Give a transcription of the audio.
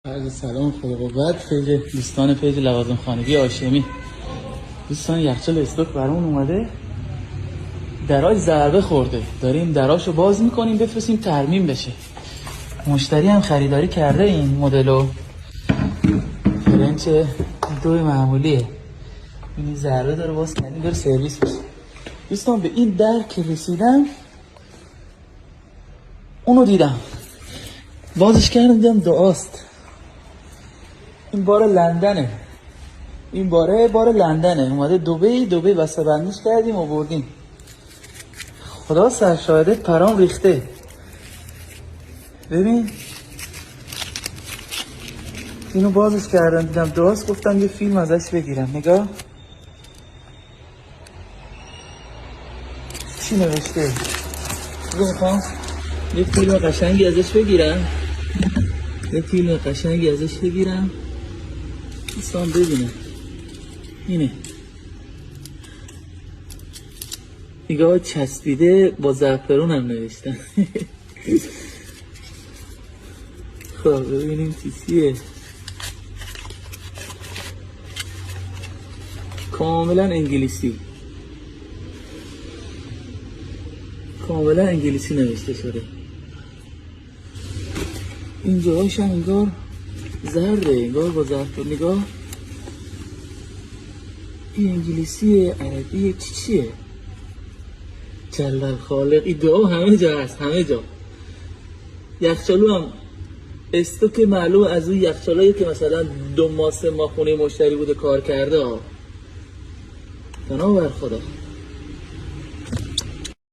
عرض سلام خدا قوت پیج دوستان پیج لوازم خانگی هاشمی. دوستان یخچال استوک برامون اومده، دراش ضربه خورده، داریم دراشو باز میکنیم بفرستیم ترمیم بشه. مشتری هم خریداری کرده این مدلو، فرنچ 2 معمولیه. این ضربه داره باز کنی داره سرویس بشه. دوستان به این در که رسیدم اونو دیدم، بازش کردم دیدم دعاست. این بار لندنه، این بار لندنه، اومده دبی بسته بندیش کردیم و بردیم. خدا سرشاهده پرام ریخته. ببین اینو بازش کردم دیدم دعاست، گفتم یه فیلم ازش بگیرم. نگاه چی نوشته. میخوام یه فیلم قشنگی ازش بگیرم، دوستان ببینم. اینه نگاه چسبیده، با زعفرون هم نوشتن. خب ببینیم چیه. کاملا انگلیسی نوشته شده. این جاهاش هم انگار زرده، انگار با زعفرون. نگاه این انگلیسیه، عربیه، چیه؟ جلال خالق. این دعا همه جا هست، همه جا. یخچالو هم استوک معلوم از اون یخچالایی که مثلا 2 ماه 3 ماه خونه مشتری بوده کار کرده ها. بنابر خدا